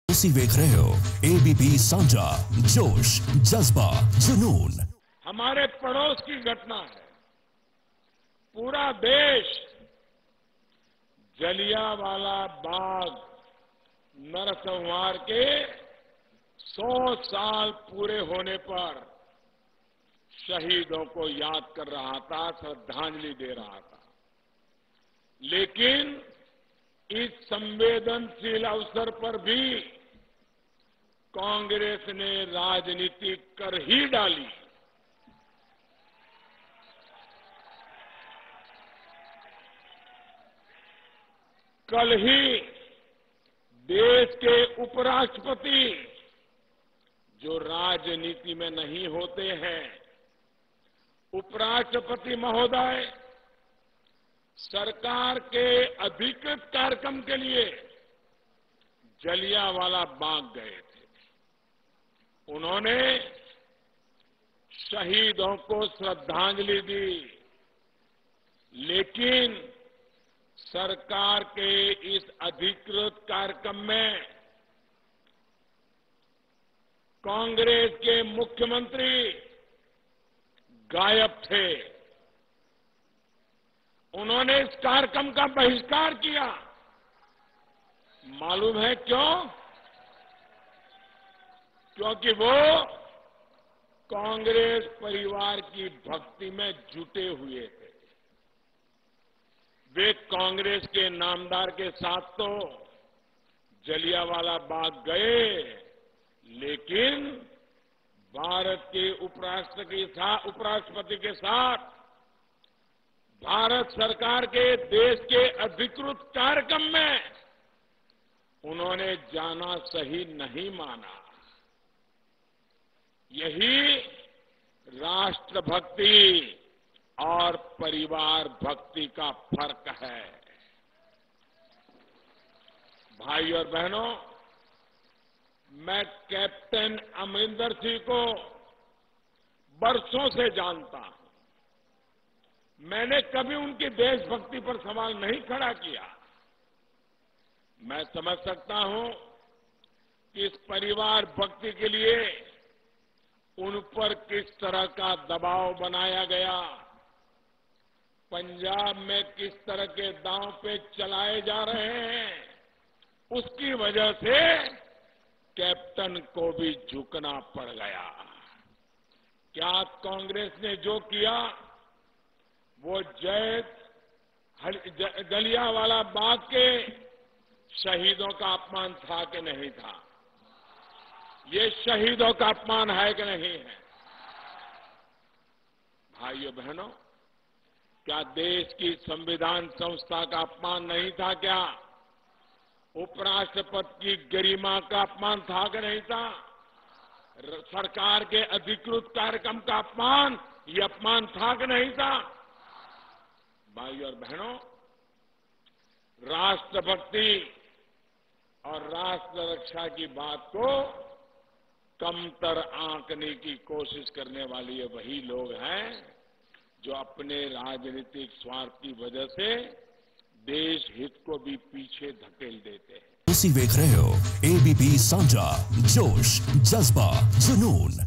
ਤੁਸੀਂ ਵੇਖ ਰਹੇ ਹੋ एबीपी साझा जोश जज्बा जुनून। हमारे पड़ोस की घटना है। पूरा देश जलियांवाला बाग नरसंहार के 100 साल पूरे होने पर शहीदों को याद कर रहा था, श्रद्धांजलि दे रहा था। लेकिन इस संवेदनशील अवसर पर भी कांग्रेस ने राजनीति कर ही डाली। कल ही देश के उपराष्ट्रपति, जो राजनीति में नहीं होते हैं, उपराष्ट्रपति महोदय सरकार के अधिकृत कार्यक्रम के लिए जलियांवाला बाग गए थे। उन्होंने शहीदों को श्रद्धांजलि दी, लेकिन सरकार के इस अधिकृत कार्यक्रम में कांग्रेस के मुख्यमंत्री गायब थे। उन्होंने इस कार्यक्रम का बहिष्कार किया। मालूम है क्यों? क्योंकि वो कांग्रेस परिवार की भक्ति में जुटे हुए थे। वे कांग्रेस के नामदार के साथ तो जलियांवाला बाग गए, लेकिन भारत के उपराष्ट्रपति के साथ भारत सरकार के देश के अधिकृत कार्यक्रम में उन्होंने जाना सही नहीं माना। यही राष्ट्रभक्ति और परिवार भक्ति का फर्क है। भाई और बहनों, मैं कैप्टन अमरिंदर सिंह को बरसों से जानता हूं। मैंने कभी उनकी देशभक्ति पर सवाल नहीं खड़ा किया। मैं समझ सकता हूं कि इस परिवार भक्ति के लिए उन पर किस तरह का दबाव बनाया गया, पंजाब में किस तरह के दांव पे चलाए जा रहे हैं, उसकी वजह से कैप्टन को भी झुकना पड़ गया। क्या कांग्रेस ने जो किया वो जलियांवाला बाग के शहीदों का अपमान था कि नहीं था? ये शहीदों का अपमान है कि नहीं है? भाइयों बहनों, क्या देश की संविधान संस्था का अपमान नहीं था? क्या उपराष्ट्रपति की गरिमा का अपमान था कि नहीं था? सरकार के अधिकृत कार्यक्रम का अपमान, ये अपमान था कि नहीं था? भाइयों और बहनों, राष्ट्रभक्ति और राष्ट्र रक्षा की बात को कमतर आंकने की कोशिश करने वाले ये वही लोग हैं जो अपने राजनीतिक स्वार्थ की वजह से देश हित को भी पीछे धकेल देते हैं। ਤੁਸੀਂ ਵੇਖ ਰਹੇ ਹੋ एबीपी साझा जोश जज्बा जुनून।